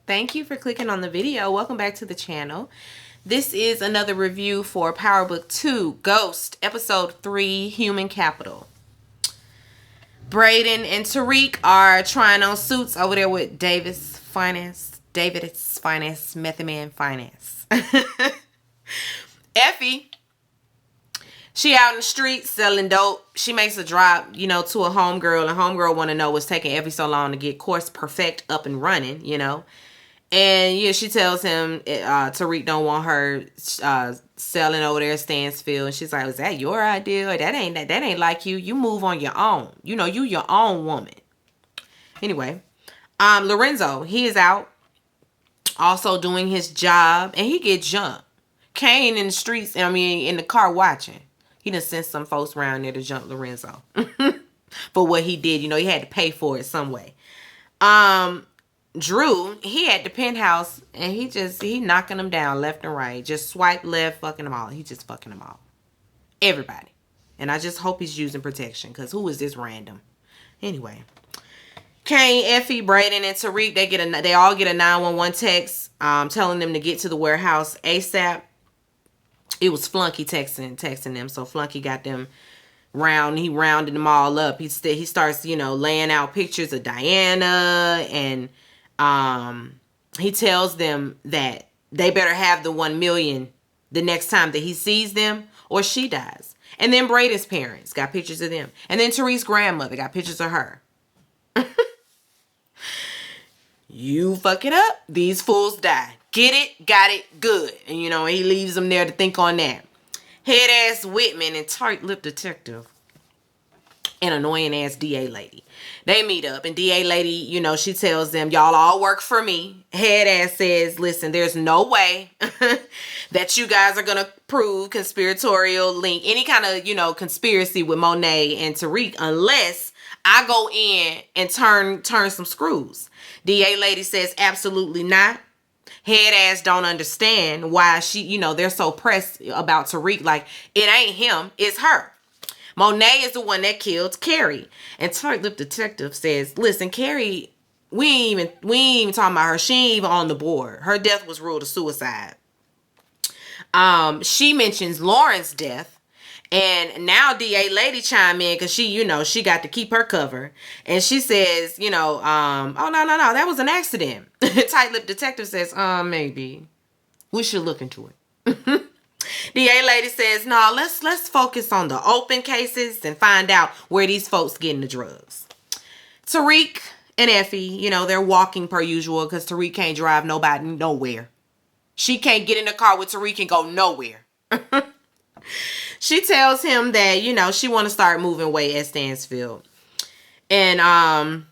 Thank you for clicking on the video. Welcome back to the channel. This is another review for PowerBookII, Ghost, Episode 3, Human Capital. Brayden and Tariq are trying on suits over there with David's Finance, Method Man Finance. Effie, she out in the streets selling dope. She makes a drop, to a homegirl, and homegirl want to know what's taking Effie so long to get Course Perfect up and running, And she tells him Tariq don't want her selling over there at Stansfield. And she's like, "Is that your idea? That ain't like you. You move on your own. You your own woman." Anyway, Lorenzo, he is out also doing his job, and he gets jumped. Kane in the streets, in the car watching. He done sent some folks around there to jump Lorenzo for what he did. He had to pay for it some way. Drew, he at the penthouse, and he knocking them down left and right. Just swipe left, fucking them all. He just fucking them all. Everybody. And I just hope he's using protection, because who is this random? Anyway. Kane, Effie, Brayden, and Tariq, they all get a 911 text telling them to get to the warehouse ASAP. It was Flunky texting them, so Flunky got them he rounded them all up. He starts, laying out pictures of Diana, and he tells them that they better have the 1 million the next time that he sees them or she dies. And then Brayden's parents got pictures of them. And then Tariq's grandmother got pictures of her. You fuck it up, these fools die. Get it, got it, good. And he leaves them there to think on that. Head ass Whitman and tight lip detective and annoying ass DA lady. They meet up, and DA lady, she tells them, y'all all work for me. Head ass says, listen, there's no way that you guys are going to prove conspiratorial link, any kind of, conspiracy with Monet and Tariq unless I go in and turn some screws. DA lady says, absolutely not. Head ass don't understand why they're so pressed about Tariq. Like, it ain't him, it's her. Monet is the one that killed Carrie. And tight lip detective says, listen, Carrie, we ain't even talking about her. She ain't even on the board. Her death was ruled a suicide. She mentions Lauren's death. And now DA lady chime in because she got to keep her cover. And she says, oh, no, that was an accident. Tight lip detective says, maybe. We should look into it. DA lady says, no, let's focus on the open cases and find out where these folks getting the drugs. Tariq and Effie, they're walking per usual because Tariq can't drive nobody nowhere. She can't get in the car with Tariq and go nowhere. She tells him that, she want to start moving weight at Stansfield. And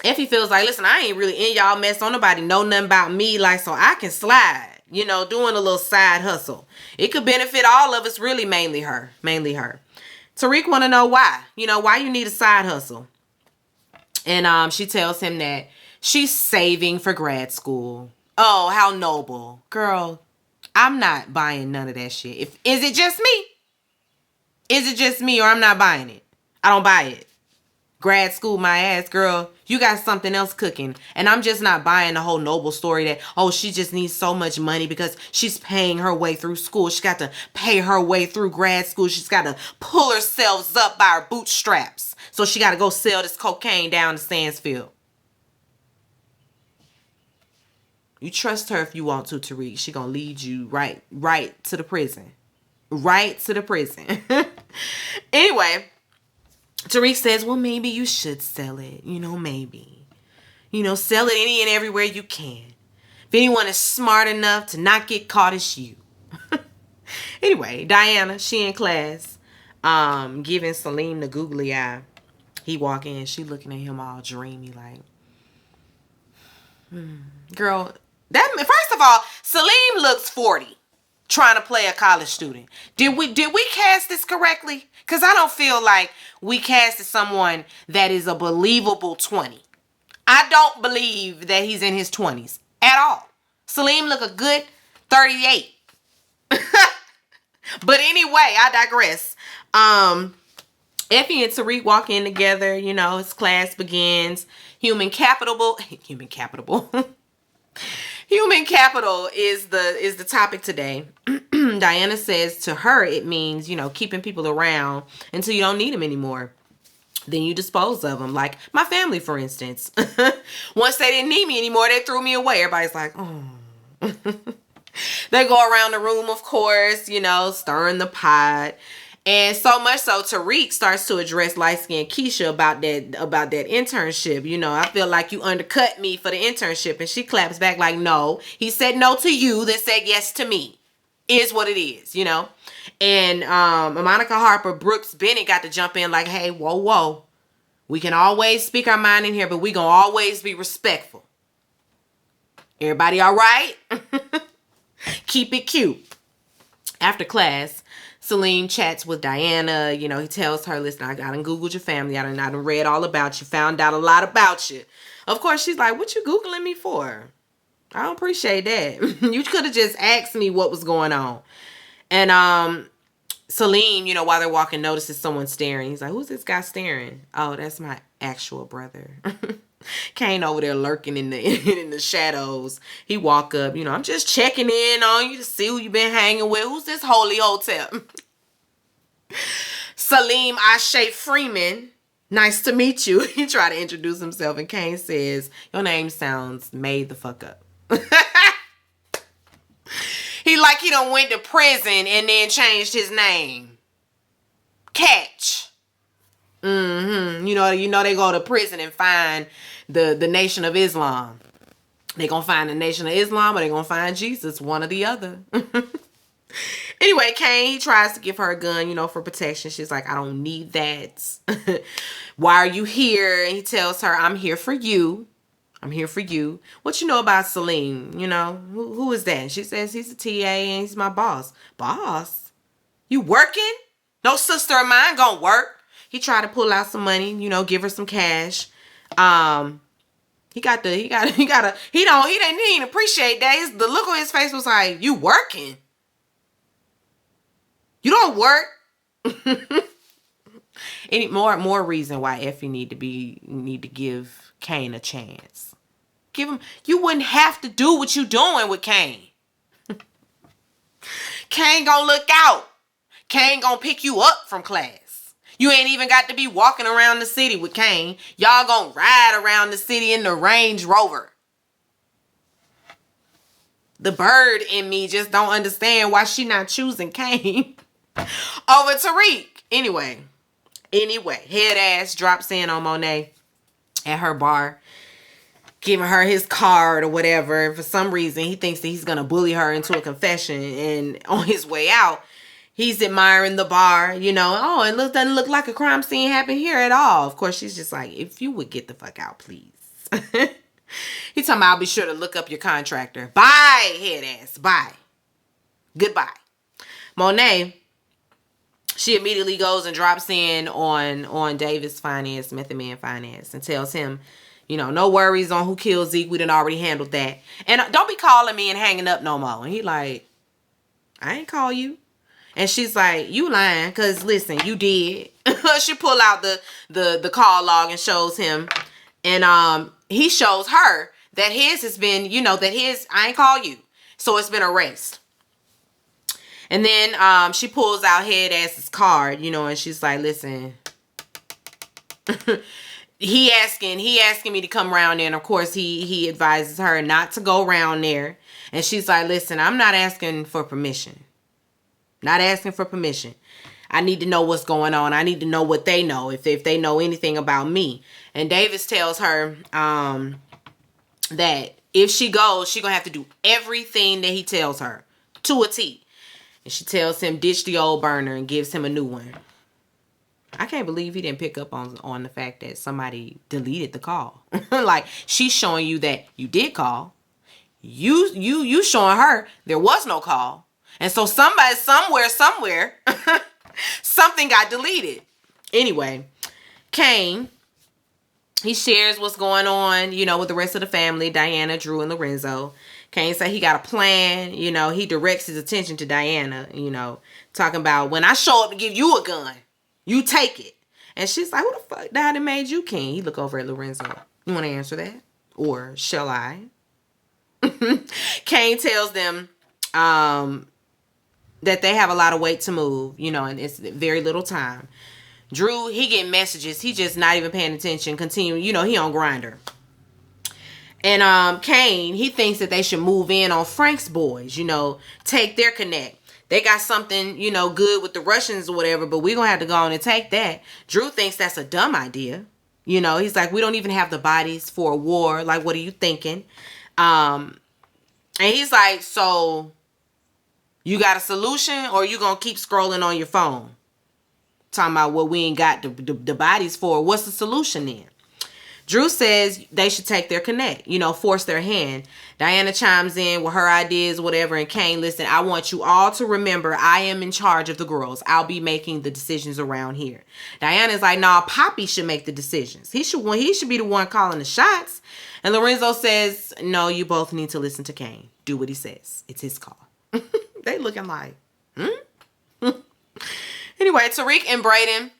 Effie feels like, listen, I ain't really in y'all mess. Don't nobody know nothing about me, so I can slide, doing a little side hustle. It could benefit all of us, really, mainly her. Tariq want to know why. Why you need a side hustle. And she tells him that she's saving for grad school. Oh, how noble. Girl, I'm not buying none of that shit. Is it just me? Is it just me, or I'm not buying it? I don't buy it. Grad school, my ass, girl. You got something else cooking. And I'm just not buying the whole noble story that, oh, she just needs so much money because she's paying her way through school. She got to pay her way through grad school. She's got to pull herself up by her bootstraps. So she got to go sell this cocaine down to Stansfield. You trust her if you want to, Tariq. She gonna lead you right to the prison. Right to the prison. Anyway, Tariq says, well, maybe you should sell it. Maybe. Sell it any and everywhere you can. If anyone is smart enough to not get caught, it's you. Anyway, Diana, she in class, giving Salim the googly eye. He walk in, she looking at him all dreamy like, girl, first of all, Salim looks 40. Trying to play a college student. Did we cast this correctly? Because I don't feel like we casted someone that is a believable 20. I don't believe that he's in his 20s at all. Salim look a good 38. But anyway, I digress. Effie and Tariq walk in together. His class begins. Human capital. Human capital is the topic today. Diana says to her it means, keeping people around until you don't need them anymore. Then you dispose of them. Like my family, for instance. Once they didn't need me anymore, they threw me away. Everybody's like, oh. They go around the room, of course, stirring the pot. And so much so, Tariq starts to address light-skinned Keisha about that internship. I feel like you undercut me for the internship. And she claps back like, no. He said no to you, then said yes to me. Is what it is, And Monica Harper, Brooks Bennett got to jump in like, hey, whoa. We can always speak our mind in here, but we gonna always be respectful. Everybody all right? Keep it cute. After class, Salim chats with Diana. He tells her, listen, I done Googled your family. I done read all about you. Found out a lot about you. Of course, she's like, what you Googling me for? I don't appreciate that. You could have just asked me what was going on. And Salim, while they're walking, notices someone staring. He's like, who's this guy staring? Oh, that's my actual brother. Kane over there lurking in the shadows. He walk up, I'm just checking in on you to see who you been hanging with. Who's this holy hotel? Salim Ashe Freeman. Nice to meet you. He tried to introduce himself, and Kane says, your name sounds made the fuck up. He done went to prison and then changed his name. Catch. You know they go to prison and find the Nation of Islam. They gonna find the Nation of Islam, or they gonna find Jesus, one or the other. Anyway, Kane, he tries to give her a gun, for protection. She's like, I don't need that. Why are you here? And he tells her, I'm here for you. I'm here for you. What you know about Salim? Who is that? And she says, he's a TA and he's my boss. Boss? You working? No sister of mine gonna work. He tried to pull out some money, give her some cash. He didn't even appreciate that. The look on his face was like, you working? You don't work. Any more reason why Effie need to give Kane a chance. Give him. You wouldn't have to do what you doing with Kane. Kane gonna look out. Kane gonna pick you up from class. You ain't even got to be walking around the city with Kane. Y'all gonna ride around the city in the Range Rover. The bird in me just don't understand why she not choosing Kane over Tariq. Anyway, head ass drops in on Monet at her bar, giving her his card or whatever. And for some reason, he thinks that he's going to bully her into a confession. And on his way out, he's admiring the bar, it doesn't look like a crime scene happened here at all. Of course, she's just like, if you would get the fuck out, please. He's talking about, I'll be sure to look up your contractor. Bye, head ass. Bye. Goodbye. Monet, she immediately goes and drops in on Davis Finance, Method Man Finance, and tells him, no worries on who killed Zeke. We done already handled that. And don't be calling me and hanging up no more. And he like, I ain't call you. And she's like, you lying, because listen, you did. She pull out the call log and shows him. And he shows her that his has been, I ain't call you. So it's been erased. And then she pulls out head ass's card, and she's like, listen. he asking me to come around there. And of course he advises her not to go around there. And she's like, listen, I'm not asking for permission. Not asking for permission. I need to know what's going on. I need to know what they know, if they know anything about me. And Davis tells her that if she goes, she's going to have to do everything that he tells her to a T. And she tells him, ditch the old burner, and gives him a new one. I can't believe he didn't pick up on the fact that somebody deleted the call. Like, she's showing you that you did call. You showing her there was no call. And so somebody, somewhere, something got deleted. Anyway, Kane, he shares what's going on, with the rest of the family, Diana, Drew, and Lorenzo. Kane said he got a plan. He directs his attention to Diana, talking about, when I show up to give you a gun, you take it. And she's like, who the fuck died and made you king? He look over at Lorenzo. You want to answer that? Or shall I? Kane tells them that they have a lot of weight to move, and it's very little time. Drew, he getting messages. He just not even paying attention. Continue, he on Grinder. And Kane, he thinks that they should move in on Frank's boys, take their connect. They got something, good with the Russians or whatever, but we're going to have to go on and take that. Drew thinks that's a dumb idea. He's like, we don't even have the bodies for a war. Like, what are you thinking? And he's like, so you got a solution, or you going to keep scrolling on your phone? Talking about what we ain't got the bodies for. What's the solution then? Drew says they should take their connect, force their hand. Diana chimes in with her ideas, whatever. And Kane, listen, I want you all to remember I am in charge of the girls. I'll be making the decisions around here. Diana's like, nah, Poppy should make the decisions. He should be the one calling the shots. And Lorenzo says, no, you both need to listen to Kane. Do what he says. It's his call. They looking like, Anyway, Tariq and Brayden,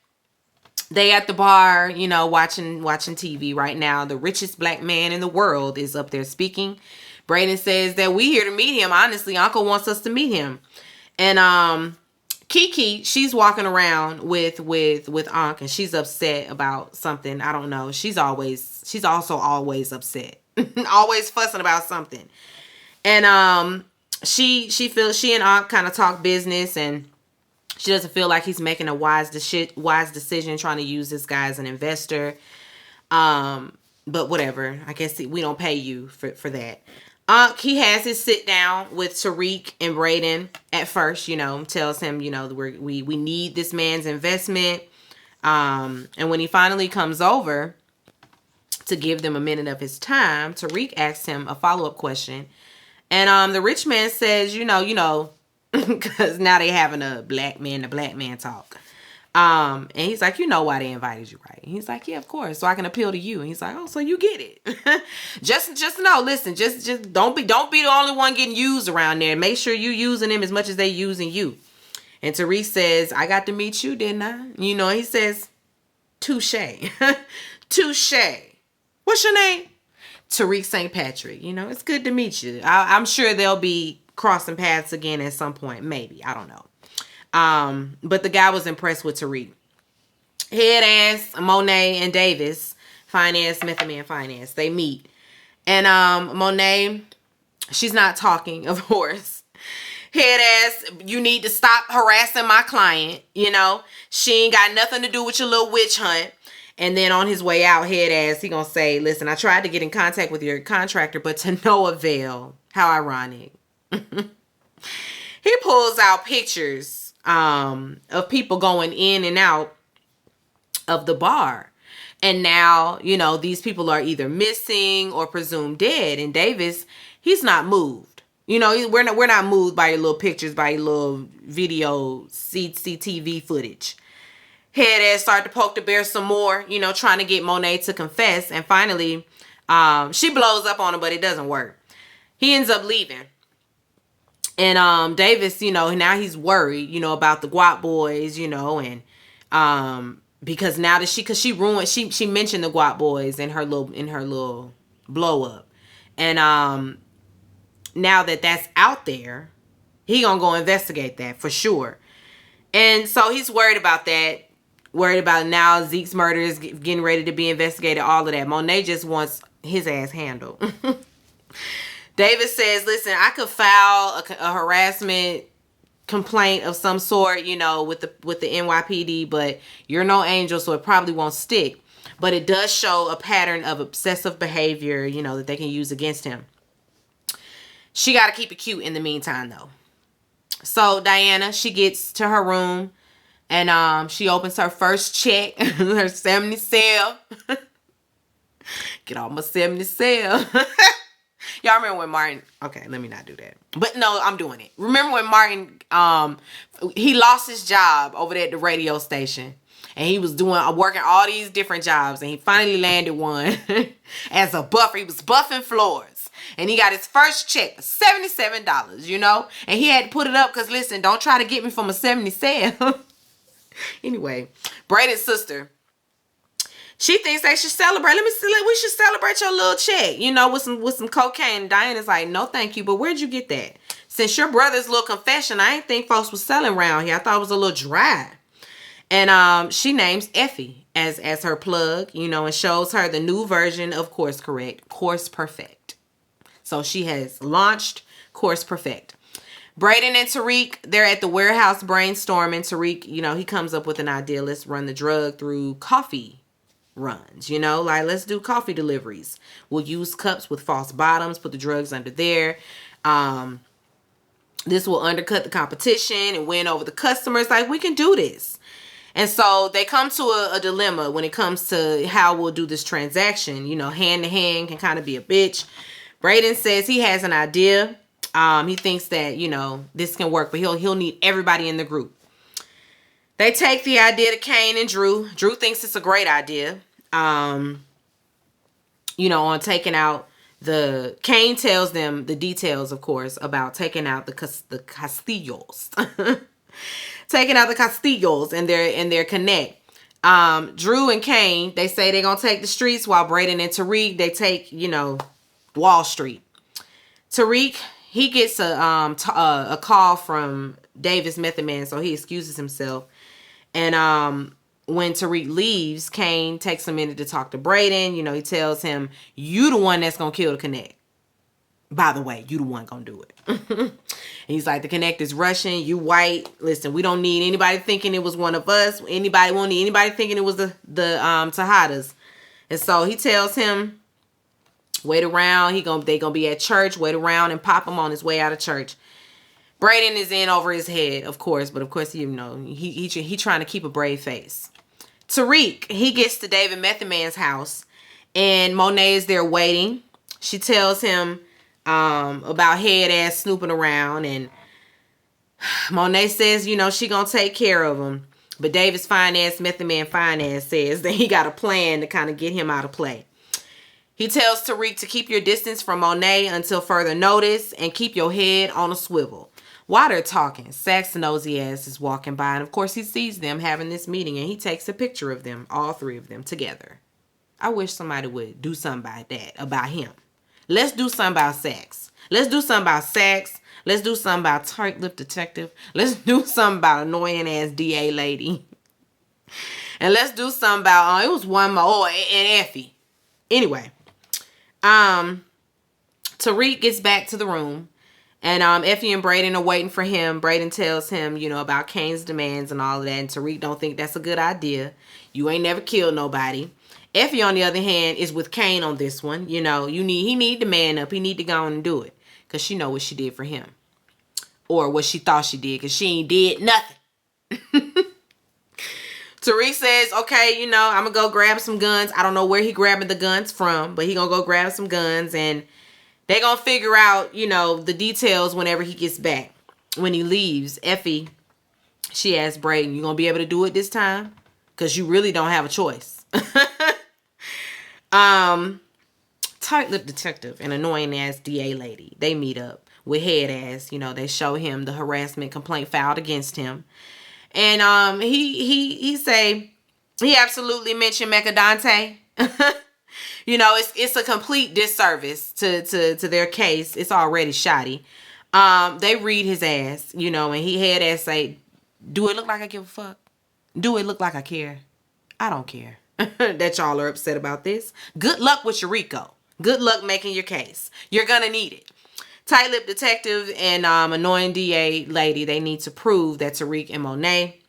they at the bar, watching TV right now. The richest black man in the world is up there speaking. Brayden says that we here to meet him. Honestly, Uncle wants us to meet him. And Kiki, she's walking around with Unc, and she's upset about something. I don't know. She's also always upset. Always fussing about something. And she feels she and Unc kind of talk business, and she doesn't feel like he's making a wise decision trying to use this guy as an investor. But whatever. I guess we don't pay you for that. He has his sit down with Tariq and Brayden at first, tells him, we need this man's investment. And when he finally comes over to give them a minute of his time, Tariq asks him a follow-up question. And the rich man says, because now they having a black man to black man talk. And he's like, why they invited you, right? And he's like, yeah, of course. So I can appeal to you. And he's like, oh, so you get it. just know, listen, just don't be the only one getting used around there. Make sure you using them as much as they using you. And Tariq says, I got to meet you, didn't I? He says, touche. Touche. What's your name? Tariq St. Patrick. It's good to meet you. I'm sure they'll be crossing paths again at some point. Maybe. I don't know. But the guy was impressed with Tariq. Head ass, Monet and Davis, finance, Method Man Finance. They meet. And Monet, she's not talking, of course. Head ass, you need to stop harassing my client. She ain't got nothing to do with your little witch hunt. And then on his way out, head ass, he gonna say, listen, I tried to get in contact with your contractor, but to no avail. How ironic. He pulls out pictures of people going in and out of the bar. And now, these people are either missing or presumed dead. And Davis, he's not moved. We're not moved by your little pictures, by your little video CCTV footage. Head ass started to poke the bear some more, trying to get Monet to confess. And finally, she blows up on him, but it doesn't work. He ends up leaving. And Davis, now he's worried, about the Guap boys, and because now that she ruined, she mentioned the Guap boys in her little blow up. And now that that's out there, he gonna go investigate that for sure. And so he's worried about that. Worried about now Zeke's murder is getting ready to be investigated, all of that. Monet just wants his ass handled. Davis says, listen, I could file a harassment complaint of some sort, with the NYPD, but you're no angel, so it probably won't stick. But it does show a pattern of obsessive behavior, that they can use against him. She got to keep it cute in the meantime, though. So Diana, she gets to her room, and she opens her first check, her 70 sale. Get all my 70 sale. Y'all remember when Martin, okay, let me not do that. But no, I'm doing it. Remember when Martin, he lost his job over there at the radio station. And he was working all these different jobs. And he finally landed one as a buffer. He was buffing floors. And he got his first check, $77, And he had to put it up because, listen, don't try to get me from a 70 sale. Anyway, Brayden's sister She thinks they should celebrate. We should celebrate your little check, with some cocaine. And Diana's like, no, thank you. But where'd you get that? Since your brother's little confession, I ain't think folks was selling around here. I thought it was a little dry. And she names Effie as her plug, and shows her the new version of Course Correct, Course Perfect. So she has launched Course Perfect. Brayden and Tariq, they're at the warehouse brainstorming. Tariq, he comes up with an idea. Let's run the drug through coffee runs, like let's do coffee deliveries. We'll use cups with false bottoms, put the drugs under there. This will undercut the competition and win over the customers. Like, we can do this. And so they come to a dilemma when it comes to how we'll do this transaction. Hand to hand can kind of be a bitch. Brayden says he has an idea. He thinks that, this can work, but he'll need everybody in the group. They take the idea to Kane and Drew. Drew thinks it's a great idea. On taking out Kane tells them the details, of course, about taking out the Castillos. Taking out the Castillos and their connect. Drew and Kane, they say they're gonna take the streets, while Brayden and Tariq, they take, Wall Street. Tariq, he gets a call from Davis Method Man, so he excuses himself. And when Tariq leaves, Kane takes a minute to talk to Brayden. He tells him, you the one that's gonna kill the connect. By the way, you the one gonna do it. And he's like, the connect is Russian, you white. Listen, we don't need anybody thinking it was one of us. Won't need anybody thinking it was the Tejadas. And so he tells him, wait around. They gonna be at church. Wait around and pop him on his way out of church. Brayden is in over his head, of course, but of course, he trying to keep a brave face. Tariq, he gets to David Method Man's house, and Monet is there waiting. She tells him about head ass snooping around, and Monet says, she gonna take care of him. But David's Method Man Finance says that he got a plan to kind of get him out of play. He tells Tariq to keep your distance from Monet until further notice and keep your head on a swivel. While they're talking, Sax's nosy ass is walking by, and of course he sees them having this meeting, and he takes a picture of them, all three of them together. I wish somebody would do something about that, about him. Let's do something about Sax. Let's do something about Sax. Let's do something about Tight Lip Detective. Let's do something about annoying ass DA lady. And let's do something about, it was one more, and Effie. Anyway. Tariq gets back to the room, and Effie and Brayden are waiting for him. Brayden tells him, about Kane's demands and all of that, and Tariq don't think that's a good idea. You ain't never killed nobody. Effie, on the other hand, is with Kane on this one. He need to man up. He need to go on and do it, because she know what she did for him, or what she thought she did, because she ain't did nothing. Tariq says, okay, I'm going to go grab some guns. I don't know where he grabbing the guns from, but he going to go grab some guns, and they going to figure out, the details whenever he gets back. When he leaves, Effie, she asks Brayden, you going to be able to do it this time? Because you really don't have a choice. Tight Lip Detective and annoying ass DA lady, they meet up with head ass. They show him the harassment complaint filed against him. And he say he absolutely mentioned Mecadante. It's a complete disservice to their case. It's already shoddy. They read his ass, and he head ass say, do it look like I give a fuck? Do it look like I care? I don't care. That y'all are upset about this. Good luck with your RICO. Good luck making your case. You're gonna need it. Tight Lip Detective and annoying DA lady, they need to prove that Tariq and Monet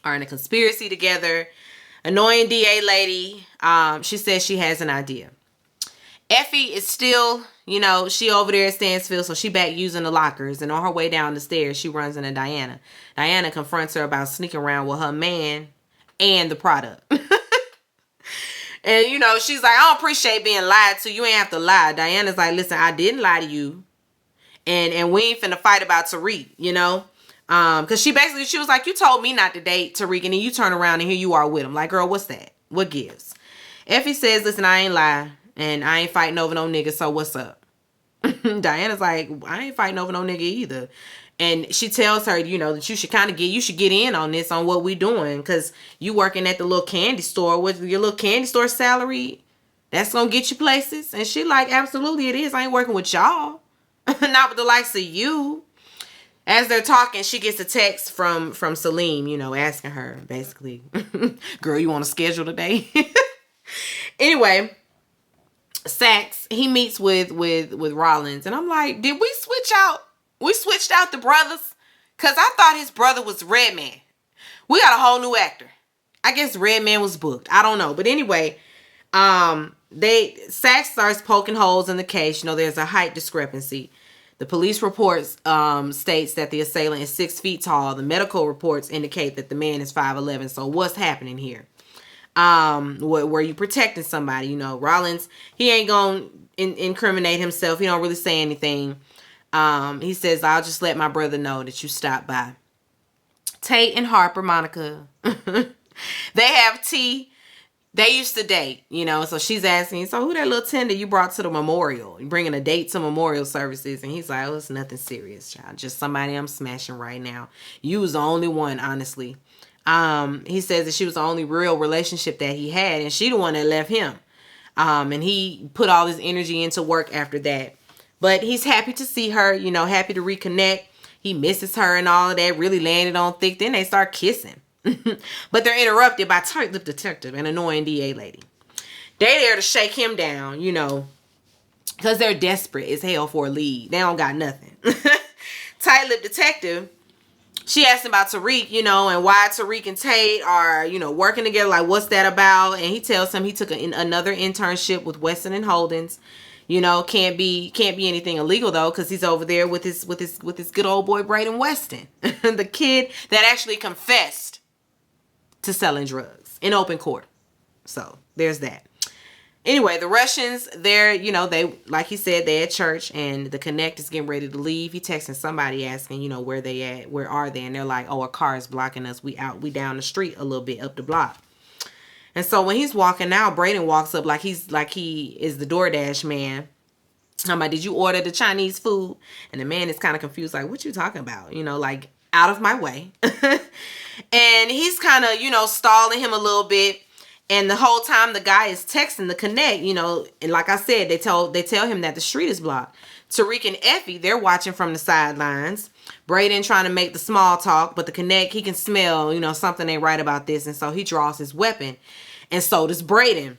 are in a conspiracy together. Annoying DA lady, she says she has an idea. Effie is still, she over there at Stansfield, so she back using the lockers. And on her way down the stairs, she runs into Diana. Diana confronts her about sneaking around with her man and the product. And, she's like, I don't appreciate being lied to. You ain't have to lie. Diana's like, listen, I didn't lie to you. And we ain't finna fight about Tariq, because she was like, you told me not to date Tariq, and then you turn around and here you are with him. Like, girl, what's that? What gives? Effie says, listen, I ain't lie, and I ain't fighting over no nigga, so what's up? Diana's like, I ain't fighting over no nigga either. And she tells her, that you should get in on this, on what we doing. Because you working at the little candy store with your little candy store salary. That's going to get you places. And she like, absolutely it is. I ain't working with y'all. Not with the likes of you. As they're talking, she gets a text from Salim, asking her, basically, girl, you want to schedule today? Anyway, Sax, he meets with Rollins. And I'm like, did we switch out? We switched out the brothers? Because I thought his brother was Redman. We got a whole new actor. I guess Redman was booked. I don't know. But anyway, Sax starts poking holes in the case. There's a height discrepancy. The police reports states that the assailant is 6 feet tall. The medical reports indicate that the man is 5'11". So what's happening here? Were you protecting somebody? Rollins, he ain't gonna incriminate himself. He don't really say anything. He says, I'll just let my brother know that you stopped by. Tate and Harper, Monica, they have tea. They used to date, so she's asking, so who that little tender you brought to the memorial? You bringing a date to memorial services? And he's like, oh, it's nothing serious, child. Just somebody I'm smashing right now. You was the only one, honestly. He says that she was the only real relationship that he had, and she the one that left him. And he put all his energy into work after that. But he's happy to see her, happy to reconnect. He misses her and all of that, really landed on thick. Then they start kissing. But they're interrupted by tight-lipped detective and annoying DA lady. They there to shake him down, because they're desperate as hell for a lead. They don't got nothing. Tight-lipped detective, she asked him about Tariq, and why Tariq and Tate are, working together. Like, what's that about? And he tells him he took another internship with Weston and Holdens. Can't be anything illegal though, because he's over there with his good old boy Braden Weston, the kid that actually confessed to selling drugs in open court. So there's that. Anyway, the Russians, they, like he said, they at church, and the Connect is getting ready to leave. He texting somebody asking, where they at, where are they? And they're like, oh, a car is blocking us. We down the street a little bit, up the block. And so when he's walking out, Braden walks up like he is the DoorDash man. I'm like, did you order the Chinese food? And the man is kind of confused, like, what you talking about? Like, out of my way. And he's kind of, stalling him a little bit. And the whole time the guy is texting the Connect, and like I said, they tell him that the street is blocked. Tariq and Effie, they're watching from the sidelines. Braden trying to make the small talk, but the Connect, he can smell, something ain't right about this. And so he draws his weapon. And so does Braden.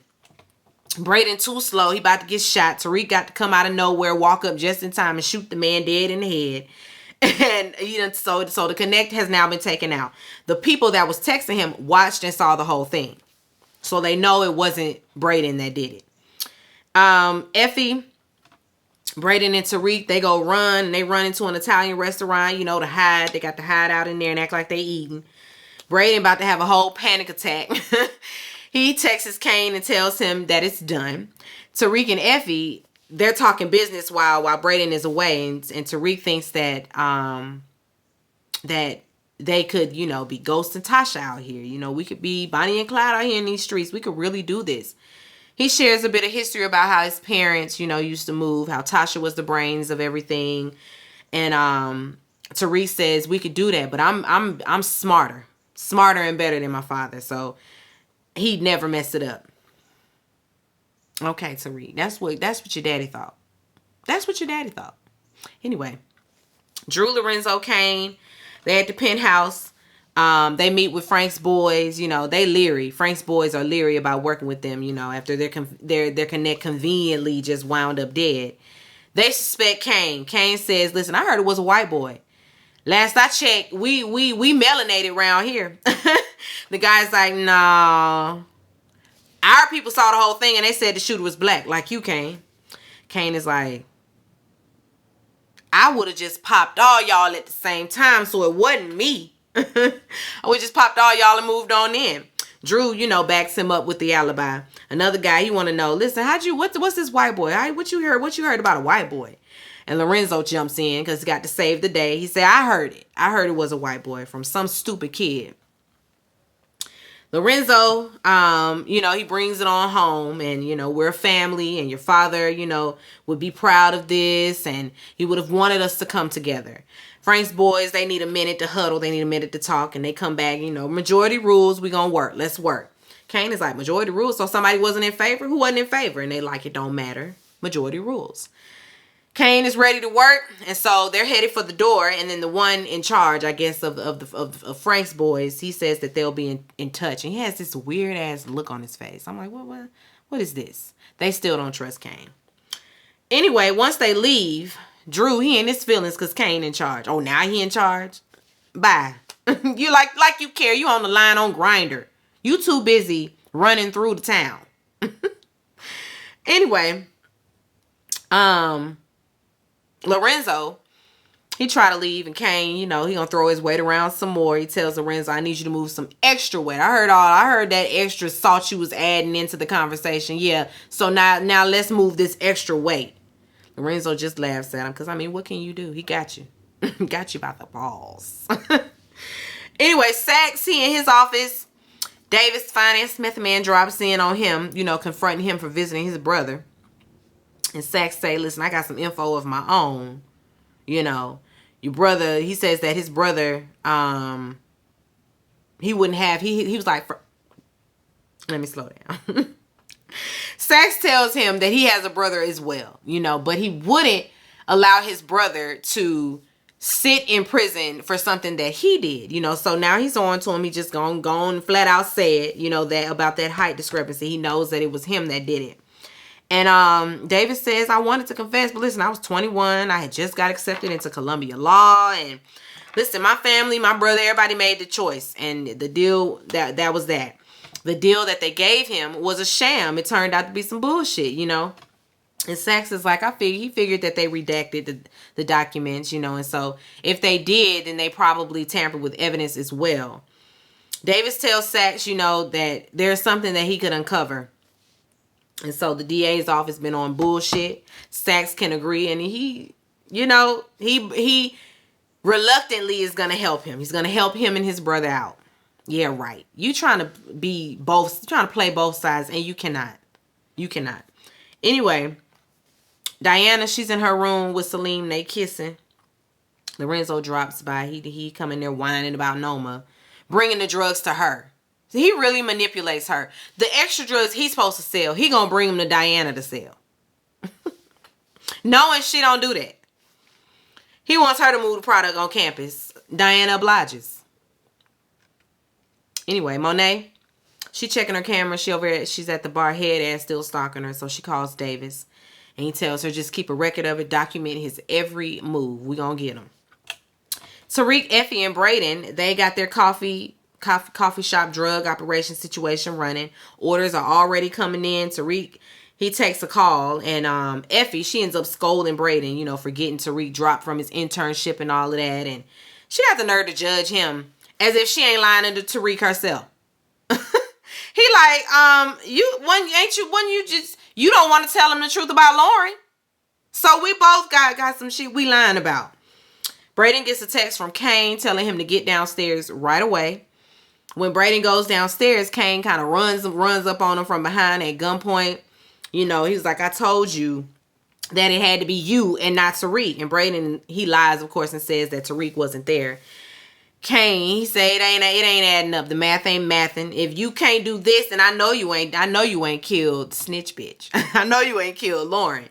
Braden too slow. He about to get shot. Tariq got to come out of nowhere, walk up just in time and shoot the man dead in the head. And so the Connect has now been taken out. The people that was texting him watched and saw the whole thing. So they know it wasn't Braden that did it. Effie, Braden and Tariq, they go run. And they run into an Italian restaurant, to hide. They got to hide out in there and act like they eating. Braden about to have a whole panic attack. He texts Kane and tells him that it's done. Tariq and Effie, they're talking business while Braden is away. And Tariq thinks that that they could, be Ghost and Tasha out here. We could be Bonnie and Clyde out here in these streets. We could really do this. He shares a bit of history about how his parents, used to move, how Tasha was the brains of everything. And Tariq says we could do that, but I'm smarter and better than my father. So he'd never mess it up. Okay, Tariq, that's what your daddy thought. That's what your daddy thought. Anyway, Drew, Lorenzo, Kane, they at the penthouse. They meet with Frank's boys. They leery. Frank's boys are leery about working with them. After their Connect conveniently just wound up dead. They suspect Kane. Kane says, "Listen, I heard it was a white boy. Last I checked, we melanated around here." The guy's like, "No. Our people saw the whole thing and they said the shooter was black, like you, Kane." Kane is like, "I would have just popped all y'all at the same time, so it wasn't me." I would just popped all y'all and moved on in. Drew, backs him up with the alibi. Another guy, he want to know, listen, what's this white boy? What you heard about a white boy? And Lorenzo jumps in because he got to save the day. He said, I heard it was a white boy from some stupid kid. Lorenzo, he brings it on home, and, we're a family, and your father, would be proud of this, and he would have wanted us to come together. Frank's boys, they need a minute to huddle. They need a minute to talk, and they come back, majority rules, we gonna work. Let's work. Kane is like, majority rules? So somebody wasn't in favor? Who wasn't in favor? And they like, it don't matter. Majority rules. Kane is ready to work, and so they're headed for the door, and then the one in charge, I guess, of Frank's boys, he says that they'll be in touch, and he has this weird-ass look on his face. I'm like, what is this? They still don't trust Kane. Anyway, once they leave, Drew, he in his feelings because Kane in charge. Oh, now he in charge? Bye. You like you care. You on the line on Grindr. You too busy running through the town. Anyway, Lorenzo, he try to leave, and Kane, he gonna throw his weight around some more. He tells Lorenzo, I need you to move some extra weight. I heard that extra salt you was adding into the conversation. Yeah, so now let's move this extra weight. Lorenzo just laughs at him because, what can you do? He got you. Got you by the balls. Anyway, Sachs, he in his office. Davis, finance method man, drops in on him, confronting him for visiting his brother. And Sachs say, listen, I got some info of my own. Your brother, he says that his brother, he wouldn't have, he was like, let me slow down. Sachs tells him that he has a brother as well, but he wouldn't allow his brother to sit in prison for something that he did, so now he's on to him. He just gone flat out said, that about that height discrepancy. He knows that it was him that did it. And Davis says, I wanted to confess, but listen, I was 21. I had just got accepted into Columbia law. And listen, my family, my brother, everybody made the choice. And the deal, that was that. The deal that they gave him was a sham. It turned out to be some bullshit, And Sachs is like, he figured that they redacted the documents, and so if they did, then they probably tampered with evidence as well. Davis tells Sachs, that there's something that he could uncover. And so the DA's office been on bullshit. Sachs can agree, and he reluctantly is going to help him. He's going to help him and his brother out. Yeah, right. You trying to play both sides, and you cannot. You cannot. Anyway, Diana, she's in her room with Salim. They kissing. Lorenzo drops by. He come in there whining about Noma, bringing the drugs to her. So he really manipulates her. The extra drugs he's supposed to sell, he gonna bring them to Diana to sell. Knowing she don't do that. He wants her to move the product on campus. Diana obliges. Anyway, Monet, she checking her camera. She's at the bar, head ass still stalking her. So she calls Davis. And he tells her, just keep a record of it. Document his every move. We gonna get him. Tariq, Effie, and Braden, they got their coffee shop drug operation situation running. Orders are already coming in. Tariq, he takes a call, and Effie, she ends up scolding Braden, for getting Tariq dropped from his internship and all of that. And she got the nerve to judge him as if she ain't lying to Tariq herself. He like, you don't want to tell him the truth about Lauren. So we both got some shit we lying about. Braden gets a text from Kane telling him to get downstairs right away. When Braden goes downstairs, Kane kind of runs up on him from behind at gunpoint. He's like, I told you that it had to be you and not Tariq. And Braden, he lies, of course, and says that Tariq wasn't there. Kane, he said it ain't adding up. The math ain't mathing. If you can't do this, then I know you ain't killed snitch bitch. I know you ain't killed Lauren.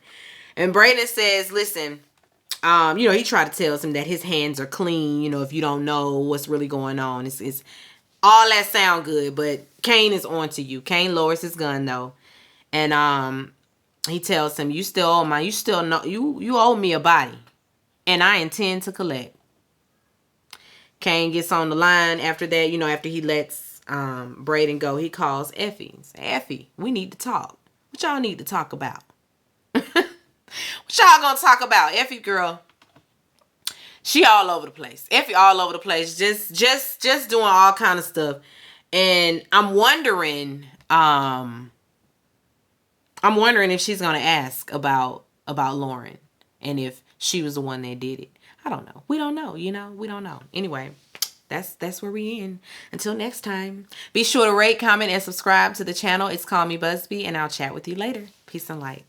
And Braden says, listen, he tried to tell him that his hands are clean, if you don't know what's really going on. It's all that sound good, but Kane is on to you. Kane lowers his gun though. And he tells him, you owe me a body. And I intend to collect. Kane gets on the line after that, after he lets Braden go, he calls Effie. Say, Effie, we need to talk. What y'all need to talk about? What y'all gonna talk about? Effie girl, she all over the place. Effie all over the place, just doing all kind of stuff. And I'm wondering if she's gonna ask about Lauren and if she was the one that did it. I don't know. We don't know, we don't know. Anyway, that's where we end. Until next time, be sure to rate, comment, and subscribe to the channel. It's Call Me Busby, and I'll chat with you later. Peace and light.